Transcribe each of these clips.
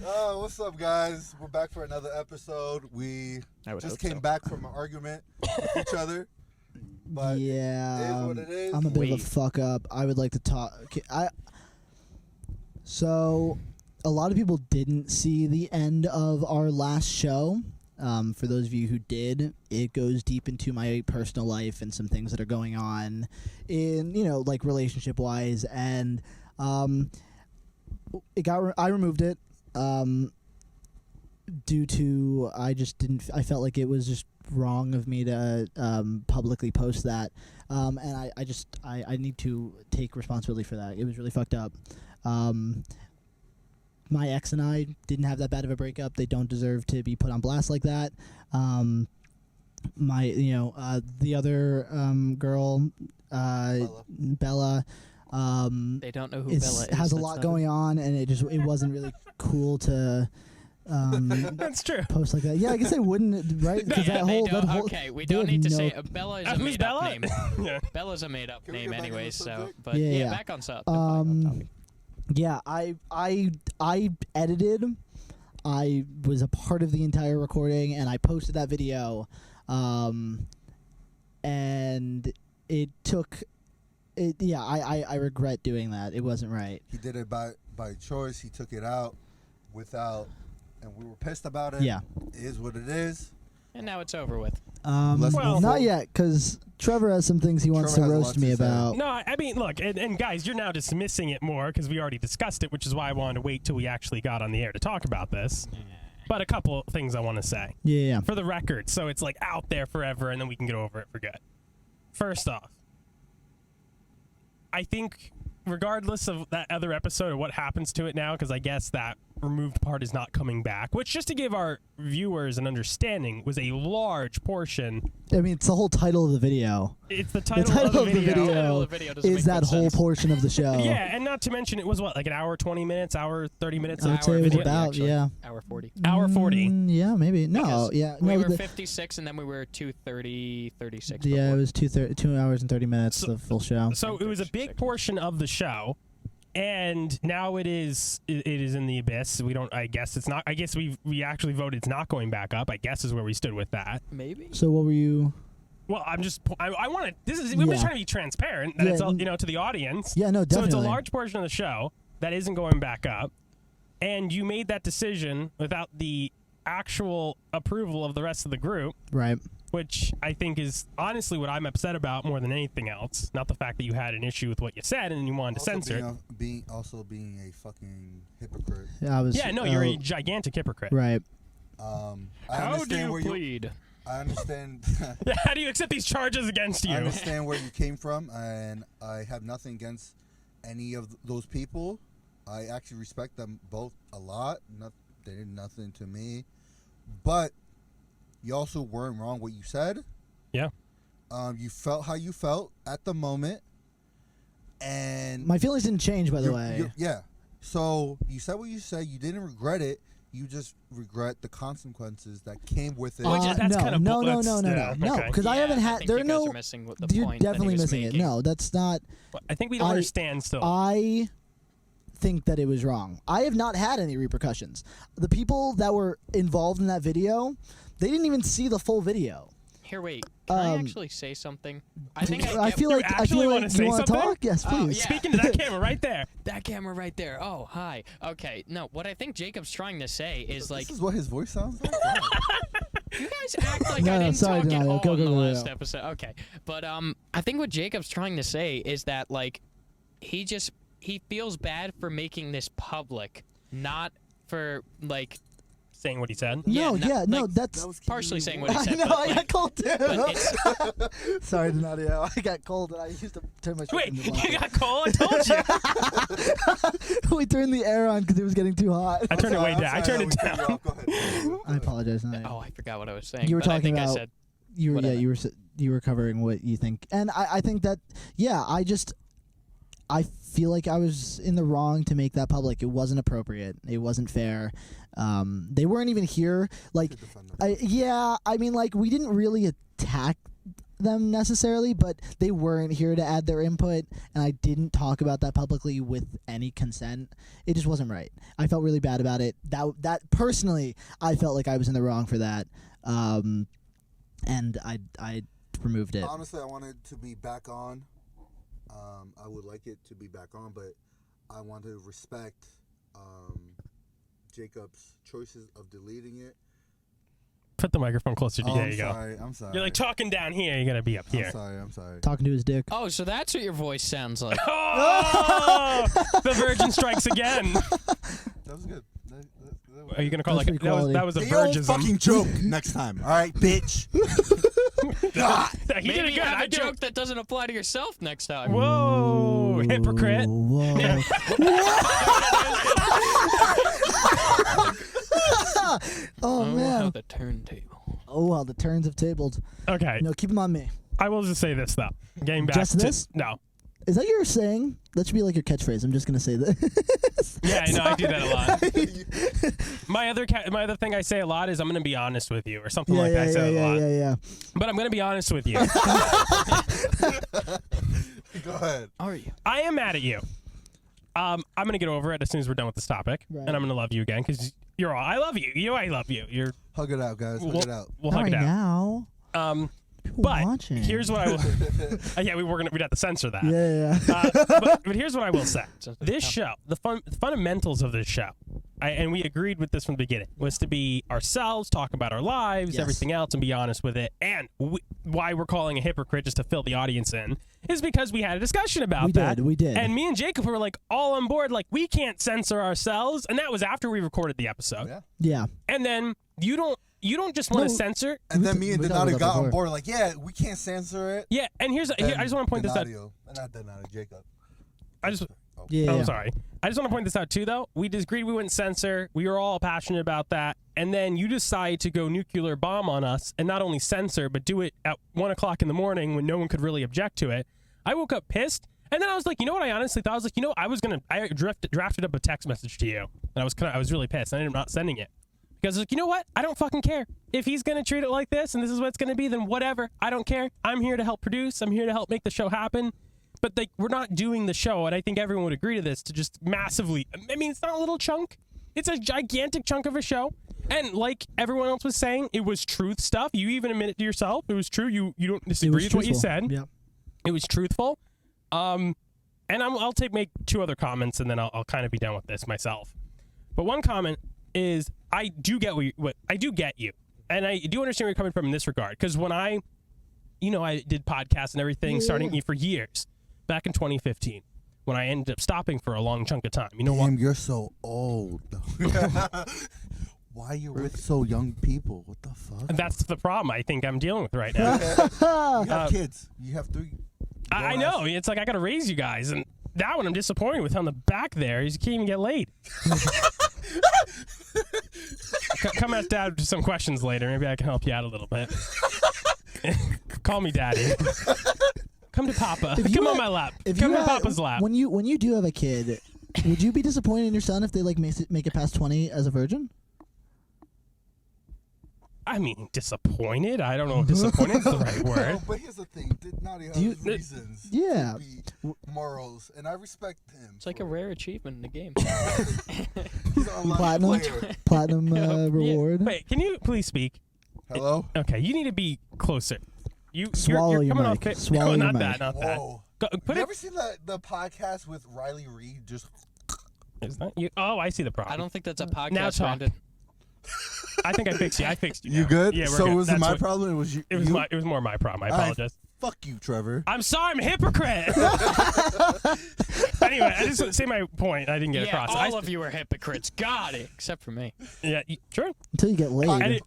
Oh, what's up, guys? We're back for another episode. We just came back from an argument with each other. But yeah, it is what it is. I'm a bit of a fuck up. I would like to talk. So, a lot of people didn't see the end of our last show. For those of you who did, it goes deep into my personal life and some things that are going on in, like relationship-wise. And I removed it due to I felt like it was just wrong of me to publicly post that. And I need to take responsibility for that. It was really fucked up. My ex and I didn't have that bad of a breakup. They don't deserve to be put on blast like that. The other girl, Bella. They don't know who Bella is. Has a lot going on, and it wasn't really cool to. That's true. Post like that. Yeah, I guess I wouldn't, right? Because okay, we don't need to say Bella is a made-up name. Yeah. Bella's a made-up name, anyways. So, but yeah, back on topic. Yeah, I edited. I was a part of the entire recording, and I posted that video. And it took. I regret doing that. It wasn't right. He did it by choice. He took it out without, and we were pissed about it. Yeah, it is what it is. And now it's over with. Not yet, because Trevor has some things he wants to roast me about. No, I mean, look, and guys, you're now dismissing it more because we already discussed it, which is why I wanted to wait till we actually got on the air to talk about this. But a couple of things I want to say. Yeah. For the record, so it's like out there forever, and then we can get over it for good. First off, I think regardless of that other episode or what happens to it now, because I guess that removed part is not coming back, which, just to give our viewers an understanding, was a large portion. I mean, it's the whole title of the video. It's the title of the video. Is that whole portion of the show. Yeah, and not to mention it was what, like an hour 20 minutes, hour 30 minutes? I would say it was about, yeah. Hour 40. Hour 40. Yeah, maybe. No, yeah. We were 56 and then we were 2:30, 36. Yeah, before. it was 2 hours and 30 minutes, the full show. So it was a big portion of the show. And now it is in the abyss. We don't. I guess it's not. I guess we actually voted it's not going back up. I guess is where we stood with that. Maybe. So what were you? Well, I'm just. I want to. We're just trying to be transparent. That it's all, to the audience. Yeah, no, definitely. So it's a large portion of the show that isn't going back up, and you made that decision without the actual approval of the rest of the group. Right. Which I think is honestly what I'm upset about more than anything else. Not the fact that you had an issue with what you said and you wanted to censor it. Being a fucking hypocrite. You're a gigantic hypocrite. Right. How do you plead? I understand. How do you accept these charges against you? I understand where you came from, and I have nothing against any of those people. I actually respect them both a lot. They did nothing to me. But you also weren't wrong what you said. Yeah. You felt how you felt at the moment. And my feelings didn't change, by the way. Yeah. So you said what you said. You didn't regret it. You just regret the consequences that came with it. No, because I haven't had. There are no. You're missing the you're point definitely that he was missing making. it. No, that's not. I think we don't understand still. I think that it was wrong. I have not had any repercussions. The people that were involved in that video, they didn't even see the full video. Here, wait. Can I actually say something? I feel like you want to talk. Yes, please. Yeah. Speaking to that camera right there. That camera right there. Oh, hi. Okay. No, what I think Jacob's trying to say is like. This is what his voice sounds like. You guys act like I didn't talk at all in the last episode. Okay, but I think what Jacob's trying to say is that like he feels bad for making this public, not for like. Saying what he said? That's partially saying what he said. I know, I got cold too. Sorry, Donadio. I got cold and I used to turn my Wait, you got cold? I told you. We turned the air on because it was getting too hot. I turned it way down. I turned it down. Go ahead. I apologize. Oh, I forgot what I was saying. You were talking about. I said you were covering what you think, and I think that I feel like I was in the wrong to make that public. It wasn't appropriate. It wasn't fair. They weren't even here. Like, I mean, like, we didn't really attack them necessarily, but they weren't here to add their input, and I didn't talk about that publicly with any consent. It just wasn't right. I felt really bad about it. That personally, I felt like I was in the wrong for that, and I removed it. Honestly, I wanted to be back on. I would like it to be back on, but I want to respect Jacob's choices of deleting it. Put the microphone closer to you. There you go. I'm sorry. You're like talking down here. You gotta be up here. I'm sorry. Talking to his dick. Oh, so that's what your voice sounds like. Oh! The virgin strikes again. That was good. Are you gonna call That's like pretty that was a Say your own virgism? fucking joke next time. All right, bitch. God. He did it Maybe good. have I a did joke that doesn't apply to yourself next time. Whoa, hypocrite. Whoa. Oh, How man. the turntable. Oh, well, the turns have tabled. Okay, No, keep them on me. I will just say this though. Getting back Just to this? no. Is that your saying? That should be like your catchphrase. I'm just going to say that. Yeah, I know. I do that a lot. My other thing I say a lot is I'm gonna be honest with you or something like that. I say that a lot. Yeah. But I'm gonna be honest with you. Go ahead. Are you? I am mad at you. I'm gonna get over it as soon as we're done with this topic, Right. and I'm gonna love you again because you're all. I love you. I love you. You're. Hug it out, guys. Hug it out. We'll Not hug right it out. now. People But watching. here's what I will. Yeah, we'd have to censor that. Yeah. But here's what I will say. This show, the fundamentals of this show, and we agreed with this from the beginning, was to be ourselves, talk about our lives, Yes. everything else, and be honest with it. And why we're calling a hypocrite just to fill the audience in is because we had a discussion about that. We did. And me and Jacob were like all on board, like we can't censor ourselves. And that was after we recorded the episode. Yeah. Yeah. And then you don't just want to No. censor. And then me and we talked Donadio about got on here. board like, yeah, we can't censor it. Yeah, and here, I just want to point this out. Not Donadio, Jacob. Yeah. I'm sorry. I just want to point this out too, though. We disagreed. We wouldn't censor. We were all passionate about that. And then you decide to go nuclear bomb on us and not only censor, but do it at 1 o'clock in the morning when no one could really object to it. I woke up pissed. And then I was like, you know what I honestly thought? I was like, I drafted up a text message to you. And I was really pissed. I ended up not sending it. Because I was like, you know what? I don't fucking care. If he's going to treat it like this and this is what it's going to be, then whatever. I don't care. I'm here to help produce. I'm here to help make the show happen. But we're not doing the show, and I think everyone would agree to this, to just massively... I mean, it's not a little chunk. It's a gigantic chunk of a show. And like everyone else was saying, it was truth stuff. You even admit it to yourself. It was true. You don't disagree with what you said. Yeah. It was truthful. And I'll make 2 other comments, and then I'll kind of be done with this myself. But one comment is I do get I do get you, and I do understand where you're coming from in this regard. Because when I did podcasts and everything, starting for years back in 2015, when I ended up stopping for a long chunk of time. You know what? Damn, you're so old. Why you're with so young people? What the fuck? And that's the problem I think I'm dealing with right now. You have kids. You have 3. I know. It's like I got to raise you guys, and that one I'm disappointed with. On the back there, you can't even get laid. Come ask Dad some questions later. Maybe I can help you out a little bit. Call me Daddy. Come to Papa. Come on my lap. Come to Papa's lap. When you do have a kid, would you be disappointed in your son if they make it past 20 as a virgin? I mean, disappointed? I don't know if disappointed is the right word. No, but here's the thing. Nadia has his reasons Yeah. to be morals, and I respect him. It's like a rare achievement in the game. He's an online player. Platinum reward. Wait, can you please speak? Hello? Okay, you need to be closer. Swallow you're your coming mic. off. Swallow no, your not mic. that. Not that. Whoa. Put You it. ever seen the podcast with Riley Reid? Just Is that you? Oh, I see the problem. I don't think that's a podcast. Now talk. Brandon. I think I fixed you. I fixed you. you now. good? Yeah, we're so good. was it That's my what- problem? It was you. It was more my problem. I apologize. Fuck you, Trevor. I'm sorry, I'm a hypocrite. Anyway, I just want to say my point. I didn't get Yeah, across. all of you are hypocrites. Got it. Except for me. Yeah, sure. Until you get laid.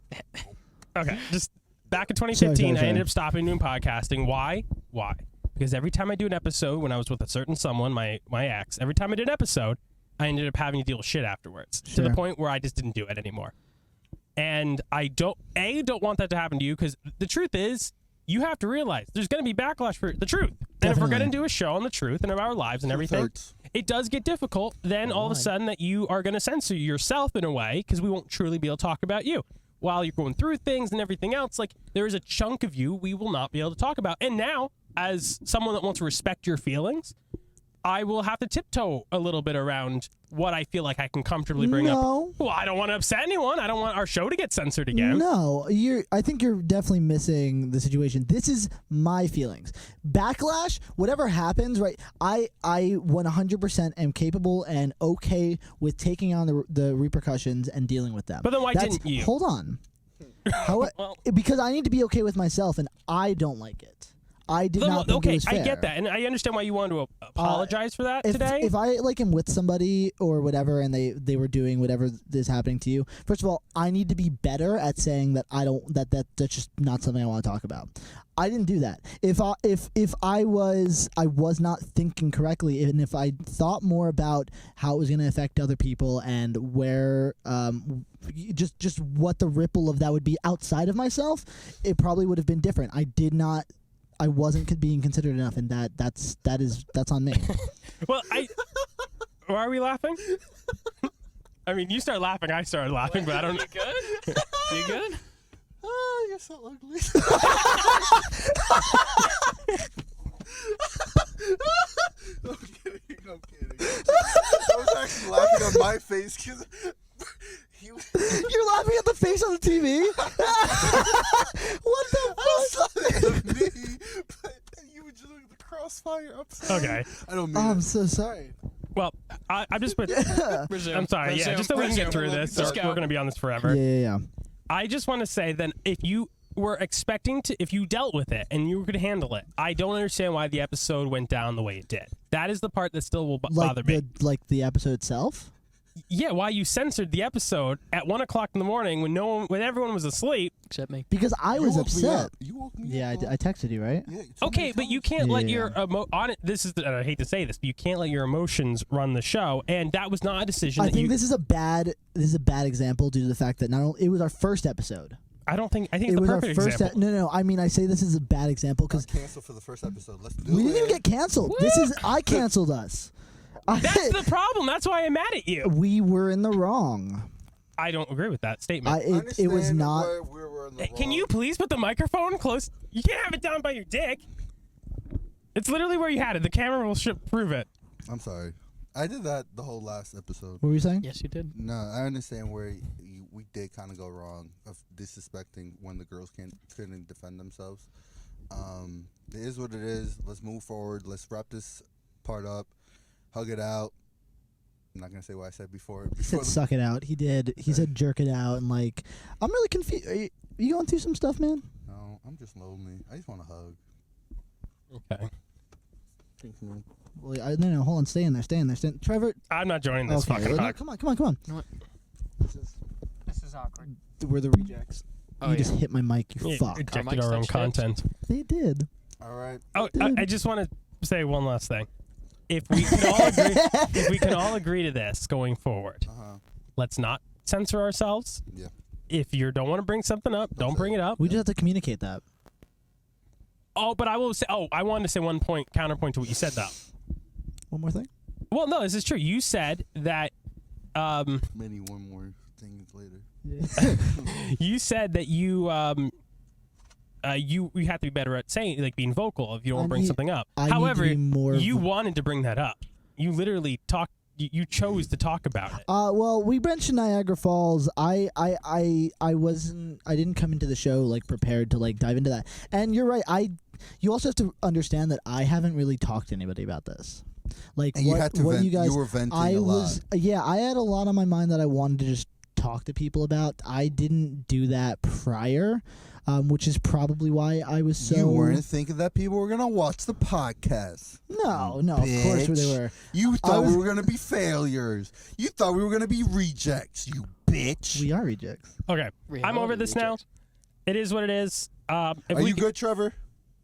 Okay, just back in 2015, Sorry. I ended up stopping doing podcasting. Why? Because every time I do an episode, when I was with a certain someone, my ex, every time I did an episode, I ended up having to deal with shit afterwards to the Sure. point where I just didn't do it anymore. And I don't want that to happen to you because the truth is, you have to realize there's going to be backlash for the truth. And if we're going to do a show on the truth and about our lives and everything, hurts. it does get difficult. Then all of a sudden that you are going to censor yourself in a way because we won't truly be able to talk about you. while you're going through things and everything else, like there is a chunk of you we will not be able to talk about. And now, as someone that wants to respect your feelings, I will have to tiptoe a little bit around what I feel like I can comfortably bring up. Well, I don't want to upset anyone. I don't want our show to get censored again. No, I think you're definitely missing the situation. This is my feelings. Backlash, whatever happens, right? I 100% am capable and okay with taking on the repercussions and dealing with them. But then why didn't you? Hold on. Well, because I need to be okay with myself, and I don't like it. I did not think it was fair. I get that, and I understand why you wanted to apologize for that today. If I am with somebody or whatever, and they were doing whatever is happening to you, first of all, I need to be better at saying that that's just not something I want to talk about. I didn't do that. If I was not thinking correctly, and if I thought more about how it was going to affect other people and where just what the ripple of that would be outside of myself, it probably would have been different. I wasn't being considered enough, and that's on me. Well, why are we laughing? I mean, you start laughing, I started laughing, but I don't. You good? You good? Oh, you're so ugly. I'm kidding. I was actually laughing on my face because you're laughing at the face on the TV. What the fuck? At me, but you were just looking at the crossfire upside. Okay. I don't mean. I'm so sorry. Well, I'm just. Resume. I'm sorry. Yeah, just so we can get through this. We're going to be on this forever. Yeah. I just want to say then, if you were expecting to, if you dealt with it and you were going to handle it, I don't understand why the episode went down the way it did. That is the part that still will bother me. Like the episode itself? Yeah, why you censored the episode at 1 o'clock in the morning when everyone was asleep. Except me. Because I was upset. You woke me Yeah, up. I texted you, right? Yeah, Okay, but you can't let your Yeah. this is I hate to say this, but you can't let your emotions run the show, and that was not a decision. I think this is a bad example due to the fact that not only it was our first episode. I think it's It the was our perfect first. example. No. I mean, I say this is a bad example because Cancel for the first episode. Let's do we it. didn't even get canceled. I canceled us. That's the problem. That's why I'm mad at you. We were in the wrong. I don't agree with that statement. It was not. We're in the Can wrong. you please put the microphone close? You can't have it down by your dick. It's literally where you had it. The camera will prove it. I'm sorry. I did that the whole last episode. What were you saying? Yes, you did. No, I understand where we did kind of go wrong of disrespecting when the girls couldn't defend themselves. It is what it is. Let's move forward. Let's wrap this part up. Hug it out. I'm not gonna say what I said before. He said suck it out. He did. He said jerk it out, and like I'm really confused. Are you going through some stuff, man? No, I'm just lonely. I just want a hug. Okay. Thanks, man. Well, no, hold on. Stay in there. Trevor. I'm not joining this Okay, fucking well, hug. come on. You know what? This is awkward. We're the rejects. Oh, you just hit my mic. You Yeah, fuck. rejected Our our own mic's content. They did. All right. Oh, I just want to say one last thing. If we can all agree to this going forward, let's not censor ourselves. Yeah. If you don't want to bring something up, don't bring it up. We just have to communicate that. Oh, but I will say. Oh, I wanted to say one point counterpoint to what you said though. One more thing. Well, no, this is true. You said that. Maybe one more thing later. You said that you have to be better at saying, like, being vocal if you don't want to bring something up. However, you wanted to bring that up. You literally talked. You chose to talk about it. Well, we mentioned Niagara Falls. I didn't come into the show like prepared to like dive into that. And you're right. You also have to understand that I haven't really talked to anybody about this. Like, and what, you had to what vent. you guys? You were venting I a was. lot. Yeah, I had a lot on my mind that I wanted to just talk to people about. I didn't do that prior. Which is probably why I was so. You weren't thinking that people were gonna watch the podcast. No, of course they were. You thought we were gonna be failures. You thought we were gonna be rejects. You bitch. We are rejects. Okay, I'm over this now. It is what it is. Are you good, Trevor?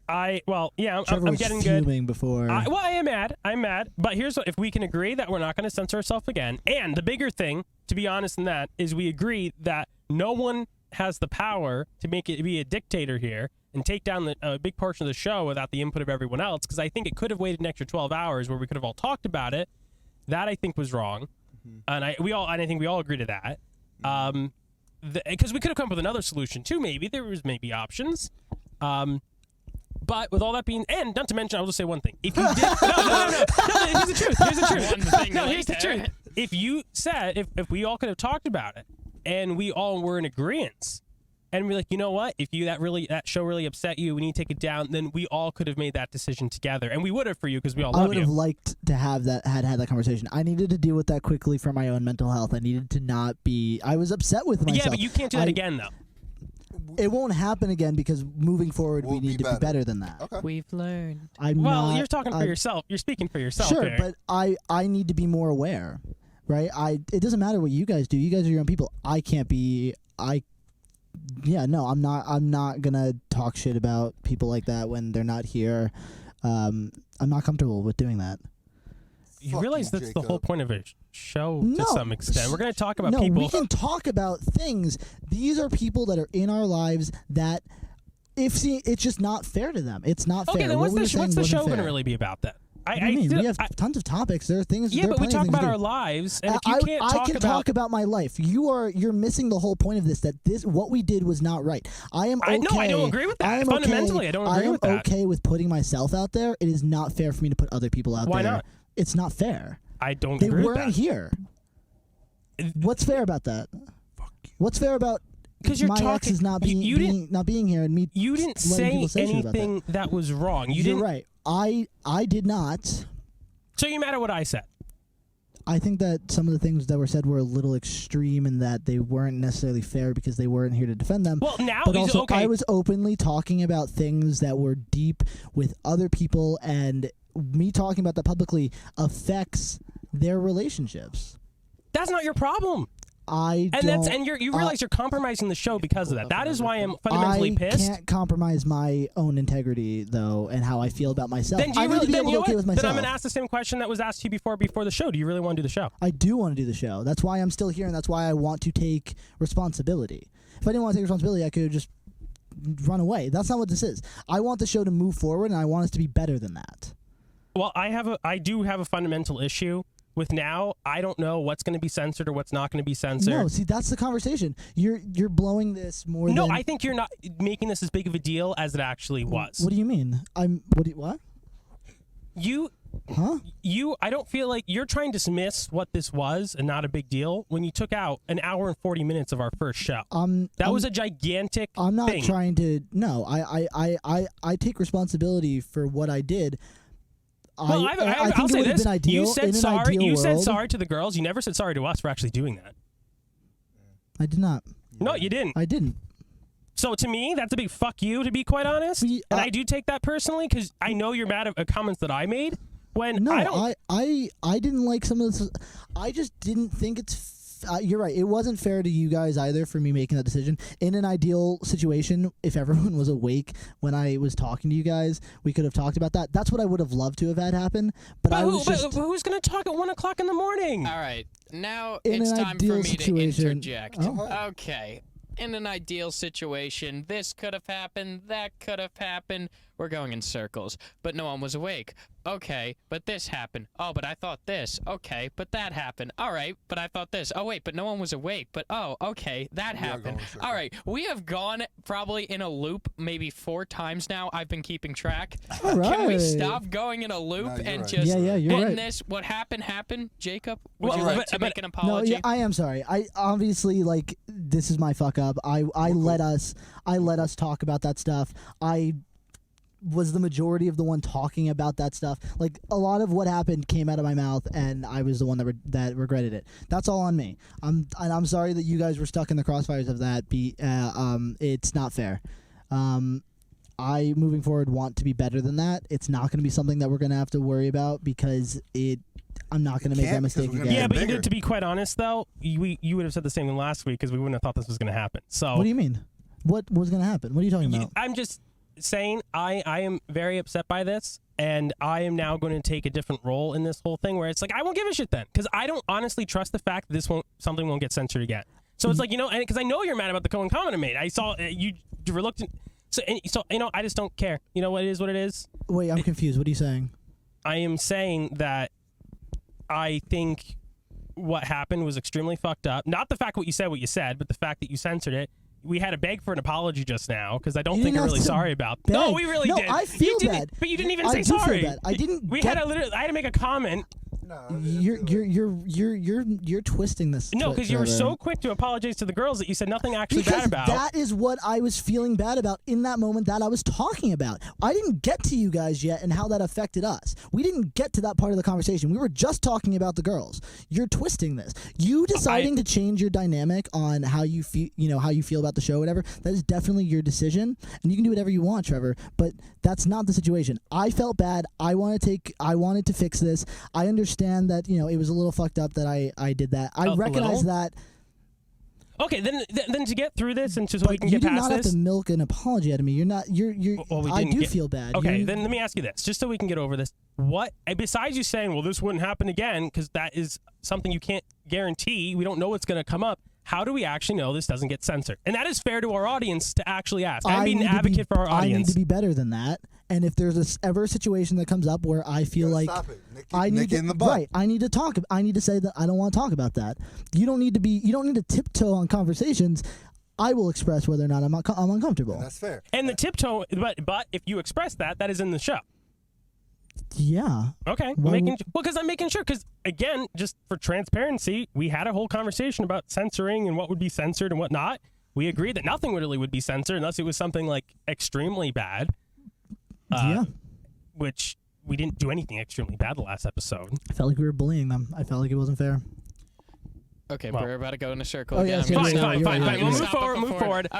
Trevor I'm was getting good. fuming before. I am mad. I'm mad. But here's what: if we can agree that we're not going to censor ourselves again, and the bigger thing, to be honest, in that is we agree that no one has the power to make it be a dictator here and take down a big portion of the show without the input of everyone else, because I think it could have waited an extra 12 hours where we could have all talked about it. That I think was wrong. And I think we all agree to that. because we could have come up with another solution too. Maybe there was maybe options. But with all that being, and not to mention, I'll just say one thing. If you did, no, here's the truth. Here's the truth. Here's the truth. If you said, if we all could have talked about it, and we all were in agreement, and we're like, you know what? If that show really upset you, we need to take it down. Then we all could have made that decision together, and we would have for you because we all love you. I would have liked to have had that conversation. I needed to deal with that quickly for my own mental health. I needed to not be. I was upset with myself. Yeah, but you can't do that again, though. It won't happen again because moving forward, we need to be better than that. Okay. We've learned. You're talking for yourself. You're speaking for yourself. Sure, here. but I need to be more aware, right? It doesn't matter what you guys do. You guys are your own people. I can't be. I'm not gonna talk shit about people like that when they're not here. I'm not comfortable with doing that. You realize that's Jacob. the whole point of a show No. to some extent. We're going to talk about No, people. we can talk about things. These are people that are in our lives that, it's just not fair to them. It's not fair. Okay, then what's the show going to fair. really be about then? What do you mean? We have tons of topics. There are things. Yeah, there are but we plenty of talk things about to do. our lives, and if you can't I can talk about my life. You're missing the whole point of this. That what we did was not right. I am okay. No, I don't agree with that. Fundamentally, I don't agree with that. I am okay with putting myself out there. It is not fair for me to put other people out there. Why not? It's not fair. I don't They agree with weren't that. here. What's fair about that? What's fair about Because my exes not being here and me? You didn't say anything that was wrong. You're right. I did not. So you matter what I said. I think that some of the things that were said were a little extreme and that they weren't necessarily fair because they weren't here to defend them. Well, now, but also, okay. I was openly talking about things that were deep with other people, and me talking about that publicly affects their relationships. That's not your problem. You realize you're compromising the show because of that. That is why I'm fundamentally pissed. I can't compromise my own integrity though, and how I feel about myself. Then I need to be able to be okay with myself. Then I'm going to ask the same question that was asked to you before the show. Do you really want to do the show? I do want to do the show. That's why I'm still here, and that's why I want to take responsibility. If I didn't want to take responsibility, I could just run away. That's not what this is. I want the show to move forward, and I want us to be better than that. Well, I do have a fundamental issue with now. I don't know what's going to be censored or what's not going to be censored. No, see, that's the conversation. You're blowing this more than... No, I think you're not making this as big of a deal as it actually was. What do you mean? What? I don't feel like you're trying to dismiss what this was and not a big deal when you took out an hour and 40 minutes of our first show. That was a gigantic I'm not thing. trying to... No, I take responsibility for what I did. Well, I think I'll it say would have this. been ideal. You said in an sorry. ideal You said world. sorry to the girls. You never said sorry to us for actually doing that. I did not. No, you didn't. I didn't. So to me, that's a big fuck you, to be quite honest. And I do take that personally because I know you're mad at comments that I made. When I didn't like some of this. I just didn't think it's. You're right. It wasn't fair to you guys either for me making that decision. In an ideal situation, if everyone was awake when I was talking to you guys, we could have talked about that. That's what I would have loved to have had happen. But who's going to talk at 1 o'clock in the morning? All right, now In it's an time for ideal me situation- to interject. Oh. Okay. In an ideal situation, this could have happened, that could have happened. We're going in circles. But no one was awake. Okay, but this happened. Oh, but I thought this. Okay, but that happened. All right, but I thought this. Oh, wait, but no one was awake. But, oh, okay, that happened. All right, we have gone probably in a loop maybe 4 times now. I've been keeping track. All right. Can we stop going in a loop No, you're and right. just Yeah, you're end right. this? What happened? Jacob, would Well, you like but- to make an No, apology? yeah, I am sorry. I obviously this is my fuck up. I let us talk about that stuff. I was the majority of the one talking about that stuff. Like a lot of what happened came out of my mouth, and I was the one that regretted it. That's all on me. I'm sorry that you guys were stuck in the crossfires of that. It's not fair. I moving forward want to be better than that. It's not going to be something that we're going to have to worry about because I'm not going to make that mistake because we're again. gonna Yeah, but bigger. to be quite honest, though, you would have said the same thing last week because we wouldn't have thought this was going to happen. So What do you mean? What was going to happen? What are you talking about? I'm just saying I am very upset by this, and I am now going to take a different role in this whole thing where it's like I won't give a shit then because I don't honestly trust the fact that something won't get censored again. So it's like, because I know you're mad about the Cohen comment I made. I saw you were reluctant. So I just don't care. You know what it is, what it is. Wait, I'm confused. What are you saying? I am saying that I think what happened was extremely fucked up. Not the fact what you said, but the fact that you censored it. We had to beg for an apology just now because I don't think you're really sorry about. No, we really did. I feel bad, but you didn't even say sorry. sorry. Feel bad. I didn't. I had to make a comment. You're twisting this. No, because you were so quick to apologize to the girls that you said nothing actually bad about. That is what I was feeling bad about in that moment that I was talking about. I didn't get to you guys yet and how that affected us. We didn't get to that part of the conversation. We were just talking about the girls. You're twisting this. You deciding to change your dynamic on how you feel, how you feel about the show, whatever. That is definitely your decision, and you can do whatever you want, Trevor. But that's not the situation. I felt bad. I wanted to fix this. I understand that it was a little fucked up that I did that. I recognize that. Okay, then to get through this and so we can get past this. You do not have to milk an apology out of me. You're not. I do feel bad. Okay, then let me ask you this, just so we can get over this. What besides you saying, well, this wouldn't happen again, because that is something you can't guarantee. We don't know what's going to come up. How do we actually know this doesn't get censored? And that is fair to our audience to actually ask. I'm being an advocate for our audience. I need to be better than that. And if there's ever a situation that comes up where I feel like I need to talk. I need to say that I don't want to talk about that. You don't need to tiptoe on conversations. I will express whether or not I'm uncomfortable. And that's fair. And the tiptoe, but if you express that is in the show. Yeah. Okay. Because I'm making sure. Because again, just for transparency, we had a whole conversation about censoring and what would be censored and what not. We agreed that nothing really would be censored unless it was something like extremely bad. Which we didn't do anything extremely bad the last episode. I felt like we were bullying them. I felt like it wasn't fair. Okay, we're about to go in a circle. Oh, yeah, again. Fine. We'll move forward.